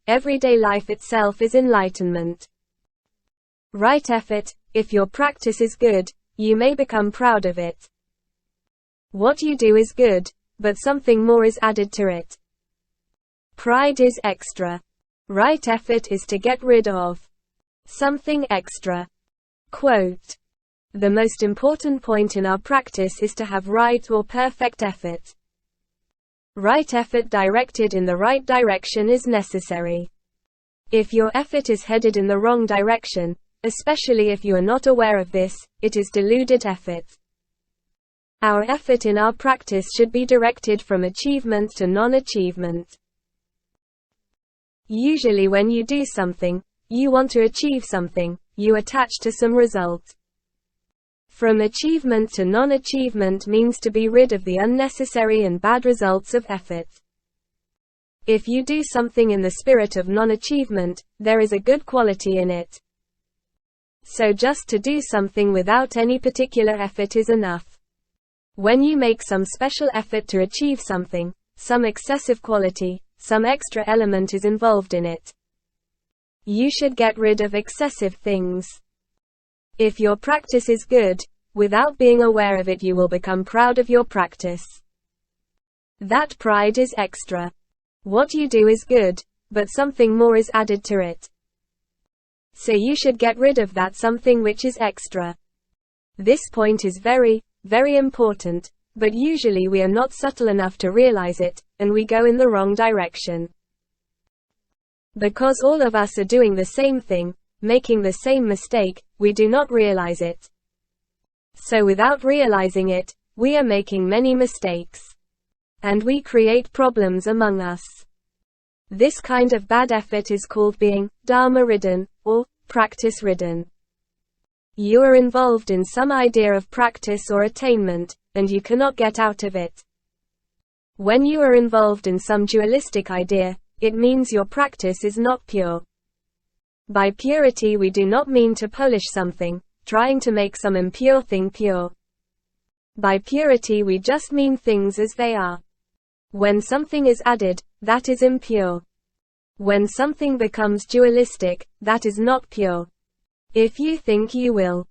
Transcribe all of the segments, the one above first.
Everyday life itself is enlightenment. Right effort. If your practice is good, you may become proud of it. What you do is good, but something more is added to it. Pride is extra. Right effort is to get rid of something extra. Quote: the most important point in our practice is to have right or perfect effort. Right effort directed in the right direction is necessary. If your effort is headed in the wrong direction, especially if you are not aware of this, it is deluded effort. Our effort in our practice should be directed from achievement to non-achievement. Usually when you do something, you want to achieve something, you attach to some result. From achievement to non-achievement means to be rid of the unnecessary and bad results of effort. If you do something in the spirit of non-achievement, there is a good quality in it. So just to do something without any particular effort is enough. When you make some special effort to achieve something, some excessive quality, some extra element is involved in it. You should get rid of excessive things. If your practice is good, without being aware of it you will become proud of your practice. That pride is extra. What you do is good, but something more is added to it. So you should get rid of that something which is extra. This point is very, very important, but usually we are not subtle enough to realize it, and we go in the wrong direction. Because all of us are doing the same thing, making the same mistake, we do not realize it. So without realizing it, we are making many mistakes. And we create problems among us. This kind of bad effort is called being dharma-ridden, or practice-ridden. You are involved in some idea of practice or attainment, and you cannot get out of it. When you are involved in some dualistic idea, it means your practice is not pure. By purity we do not mean to polish something, trying to make some impure thing pure. By purity we just mean things as they are. When something is added, that is impure. When something becomes dualistic, that is not pure. If you think you will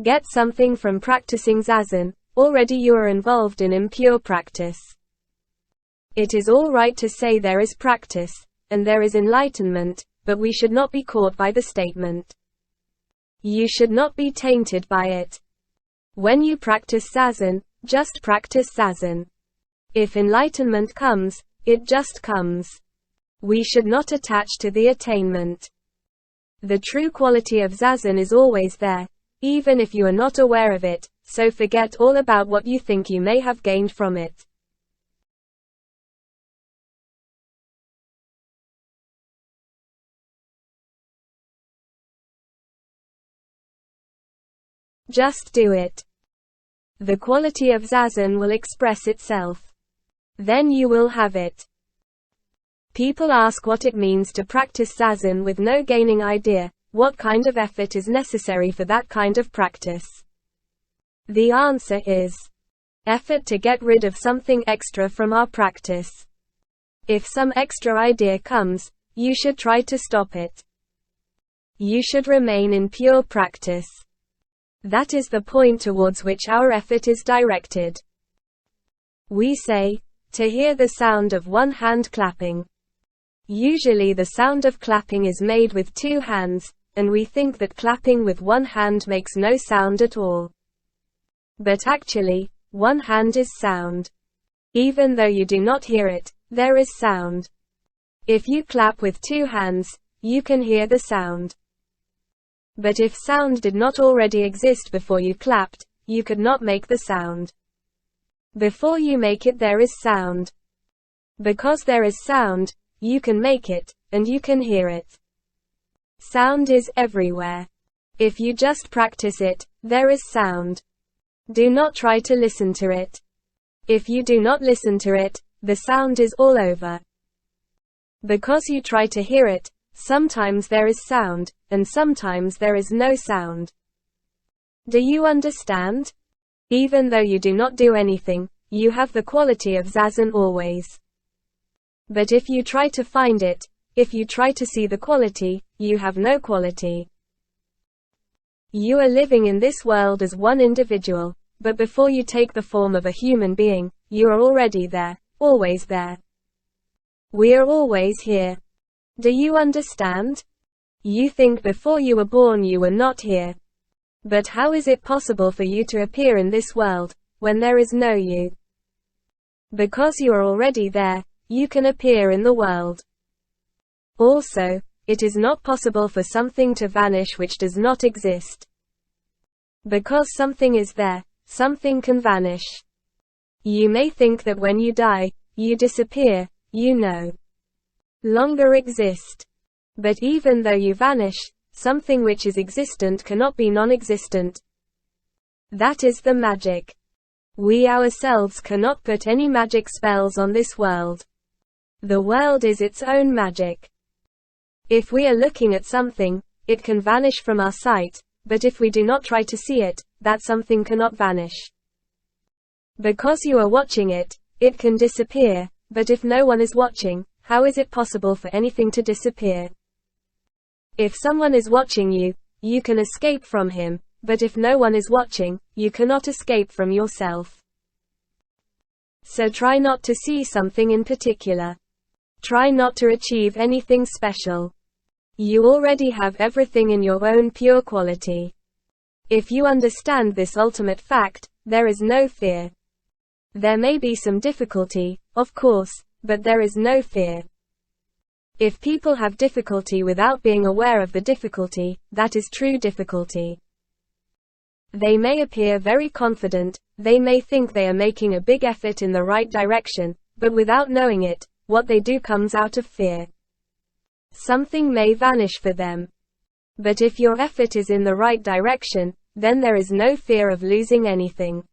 get something from practicing zazen, already you are involved in impure practice. It is all right to say there is practice, and there is enlightenment, but we should not be caught by the statement. You should not be tainted by it. When you practice zazen, just practice zazen. If enlightenment comes, it just comes. We should not attach to the attainment. The true quality of zazen is always there, even if you are not aware of it, so forget all about what you think you may have gained from it. Just do it. The quality of zazen will express itself. Then you will have it. People ask what it means to practice zazen with no gaining idea, what kind of effort is necessary for that kind of practice. The answer is effort to get rid of something extra from our practice. If some extra idea comes, you should try to stop it. You should remain in pure practice. That is the point towards which our effort is directed. We say, to hear the sound of one hand clapping. Usually the sound of clapping is made with two hands, and we think that clapping with one hand makes no sound at all. But actually, one hand is sound. Even though you do not hear it, there is sound. If you clap with two hands, you can hear the sound. But if sound did not already exist before you clapped, you could not make the sound. Before you make it there is sound. Because there is sound, you can make it, and you can hear it. Sound is everywhere. If you just practice it, there is sound. Do not try to listen to it. If you do not listen to it, the sound is all over. Because you try to hear it, sometimes there is sound, and sometimes there is no sound. Do you understand? Even though you do not do anything, you have the quality of zazen always. But if you try to find it, If you try to see the quality, you have no quality. You are living in this world as one individual, but before you take the form of a human being, you are already there, always there. We are always here. Do you understand? You think before you were born you were not here. But how is it possible for you to appear in this world, when there is no you? Because you are already there, you can appear in the world. Also, it is not possible for something to vanish which does not exist. Because something is there, something can vanish. You may think that when you die, you disappear, you no longer exist. But even though you vanish, something which is existent cannot be non-existent. That is the magic. We ourselves cannot put any magic spells on this world. The world is its own magic. If we are looking at something, it can vanish from our sight, but if we do not try to see it, that something cannot vanish. Because you are watching it, it can disappear, but if no one is watching, how is it possible for anything to disappear? If someone is watching you, you can escape from him, but if no one is watching, you cannot escape from yourself. So try not to see something in particular. Try not to achieve anything special. You already have everything in your own pure quality. If you understand this ultimate fact, there is no fear. There may be some difficulty, of course, but there is no fear. If people have difficulty without being aware of the difficulty, that is true difficulty. They may appear very confident, they may think they are making a big effort in the right direction, but without knowing it, what they do comes out of fear. Something may vanish for them. But if your effort is in the right direction, then there is no fear of losing anything.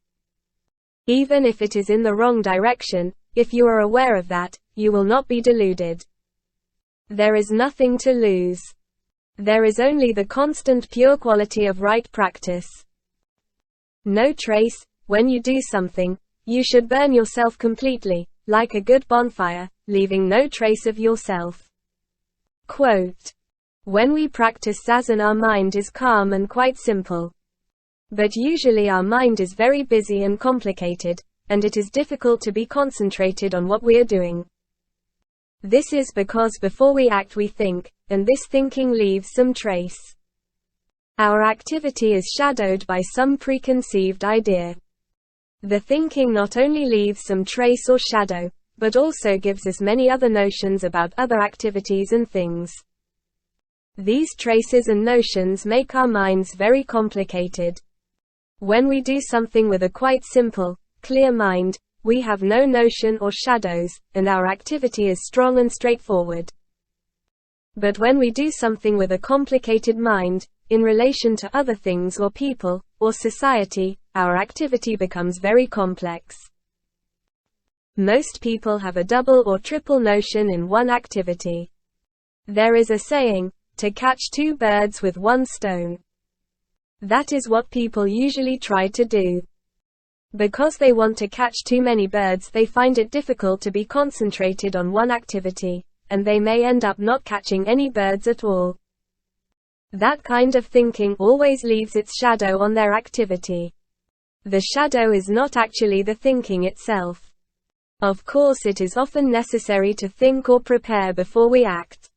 Even if it is in the wrong direction, if you are aware of that, you will not be deluded. There is nothing to lose. There is only the constant pure quality of right practice. No trace. When you do something, you should burn yourself completely, like a good bonfire, leaving no trace of yourself. Quote. When we practice zazen, our mind is calm and quite simple. But usually our mind is very busy and complicated, and it is difficult to be concentrated on what we are doing. This is because before we act we think, and this thinking leaves some trace. Our activity is shadowed by some preconceived idea. The thinking not only leaves some trace or shadow, but also gives us many other notions about other activities and things. These traces and notions make our minds very complicated. When we do something with a quite simple, clear mind, we have no notion or shadows, and our activity is strong and straightforward. But when we do something with a complicated mind, in relation to other things or people, or society, our activity becomes very complex. Most people have a double or triple notion in one activity. There is a saying, to catch two birds with one stone. That is what people usually try to do. Because they want to catch too many birds, they find it difficult to be concentrated on one activity, and they may end up not catching any birds at all. That kind of thinking always leaves its shadow on their activity. The shadow is not actually the thinking itself. Of course, it is often necessary to think or prepare before we act.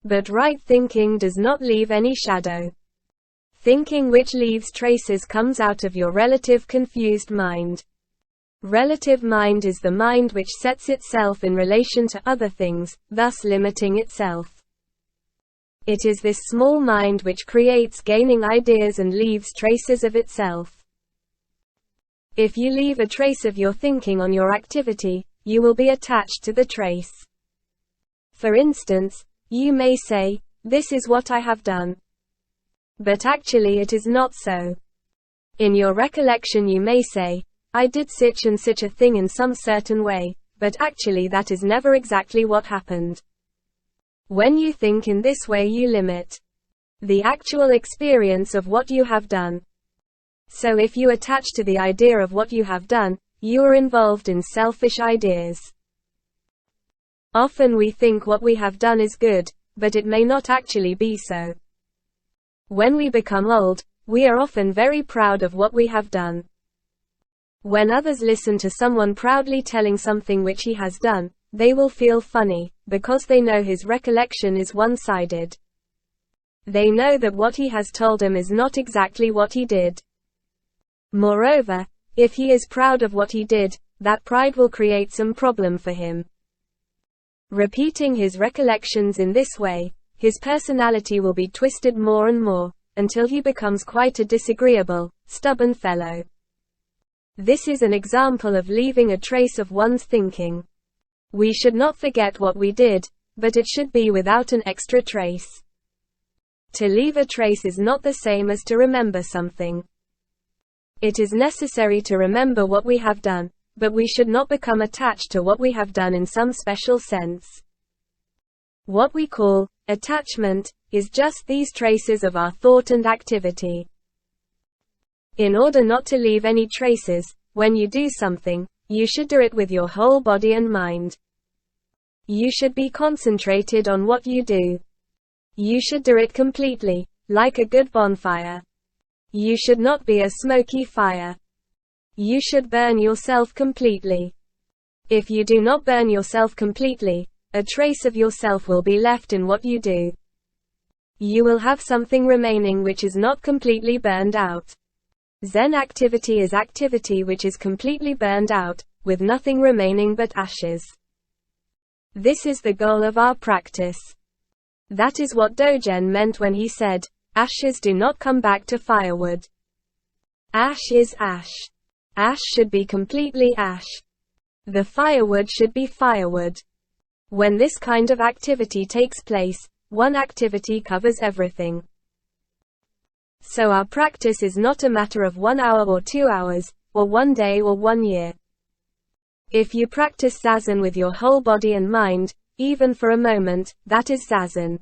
But right thinking does not leave any shadow. Thinking which leaves traces comes out of your relative confused mind. Relative mind is the mind which sets itself in relation to other things, thus limiting itself. It is this small mind which creates gaining ideas and leaves traces of itself. If you leave a trace of your thinking on your activity, you will be attached to the trace. For instance, you may say, "This is what I have done." But actually it is not so. In your recollection you may say, "I did such and such a thing in some certain way," but actually that is never exactly what happened. When you think in this way you limit the actual experience of what you have done. So if you attach to the idea of what you have done, you are involved in selfish ideas. Often we think what we have done is good, but it may not actually be so. When we become old, we are often very proud of what we have done. When others listen to someone proudly telling something which he has done, they will feel funny, because they know his recollection is one-sided. They know that what he has told them is not exactly what he did. Moreover, if he is proud of what he did, that pride will create some problem for him. Repeating his recollections in this way, his personality will be twisted more and more, until he becomes quite a disagreeable, stubborn fellow. This is an example of leaving a trace of one's thinking. We should not forget what we did, but it should be without an extra trace. To leave a trace is not the same as to remember something. It is necessary to remember what we have done, but we should not become attached to what we have done in some special sense. What we call attachment is just these traces of our thought and activity. In order not to leave any traces, when you do something, you should do it with your whole body and mind. You should be concentrated on what you do. You should do it completely, like a good bonfire. You should not be a smoky fire. You should burn yourself completely. If you do not burn yourself completely, a trace of yourself will be left in what you do. You will have something remaining which is not completely burned out. Zen activity is activity which is completely burned out, with nothing remaining but ashes. This is the goal of our practice. That is what Dogen meant when he said, "Ashes do not come back to firewood." Ash is ash. Ash should be completely ash. The firewood should be firewood. When this kind of activity takes place, one activity covers everything. So our practice is not a matter of 1 hour or 2 hours, or 1 day or 1 year. If you practice zazen with your whole body and mind, even for a moment, that is zazen.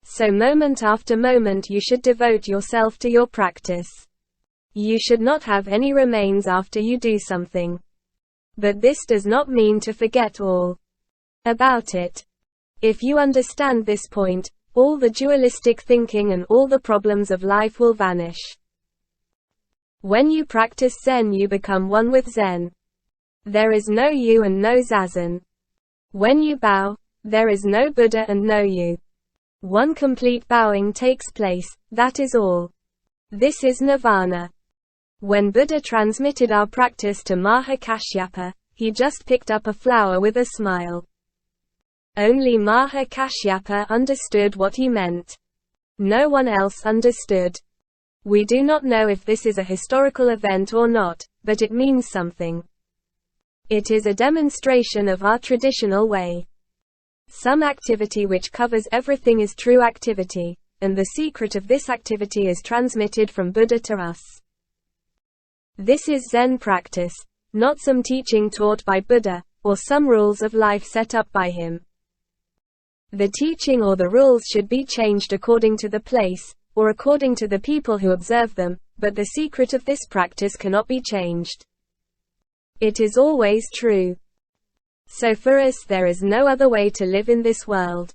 So moment after moment you should devote yourself to your practice. You should not have any remains after you do something. But this does not mean to forget all about it. If you understand this point, all the dualistic thinking and all the problems of life will vanish. When you practice Zen, you become one with Zen. There is no you and no zazen. When you bow, there is no Buddha and no you. One complete bowing takes place, that is all. This is nirvana. When Buddha transmitted our practice to Maha Kashyapa, he just picked up a flower with a smile. Only Maha Kashyapa understood what he meant. No one else understood. We do not know if this is a historical event or not, but it means something. It is a demonstration of our traditional way. Some activity which covers everything is true activity, and the secret of this activity is transmitted from Buddha to us. This is Zen practice, not some teaching taught by Buddha, or some rules of life set up by him. The teaching or the rules should be changed according to the place, or according to the people who observe them, but the secret of this practice cannot be changed. It is always true. So for us there is no other way to live in this world.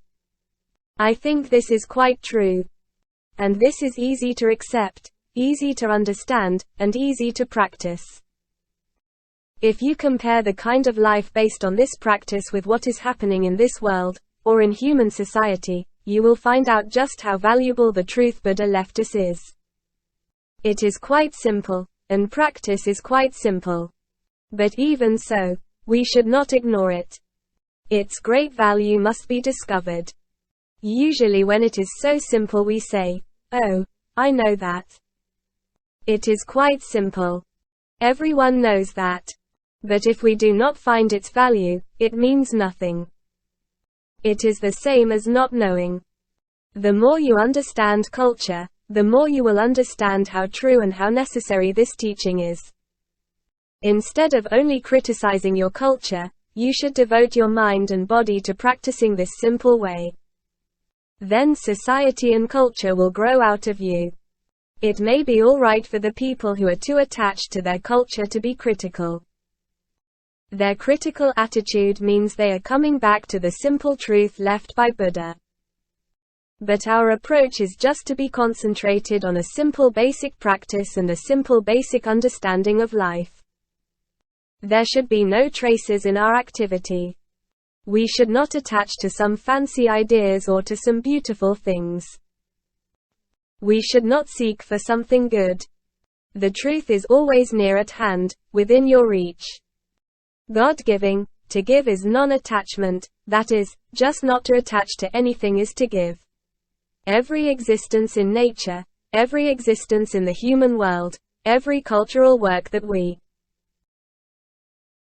I think this is quite true. And this is easy to accept, easy to understand, and easy to practice. If you compare the kind of life based on this practice with what is happening in this world, or in human society, you will find out just how valuable the truth Buddha left us is. It is quite simple, and practice is quite simple. But even so, we should not ignore it. Its great value must be discovered. Usually when it is so simple we say, "Oh, I know that." It is quite simple. Everyone knows that. But if we do not find its value, it means nothing. It is the same as not knowing. The more you understand culture, the more you will understand how true and how necessary this teaching is. Instead of only criticizing your culture, you should devote your mind and body to practicing this simple way. Then society and culture will grow out of you. It may be all right for the people who are too attached to their culture to be critical. Their critical attitude means they are coming back to the simple truth left by Buddha. But our approach is just to be concentrated on a simple basic practice and a simple basic understanding of life. There should be no traces in our activity. We should not attach to some fancy ideas or to some beautiful things. We should not seek for something good. The truth is always near at hand, within your reach. God-giving, to give is non-attachment, that is, just not to attach to anything is to give. Every existence in nature, every existence in the human world, every cultural work that we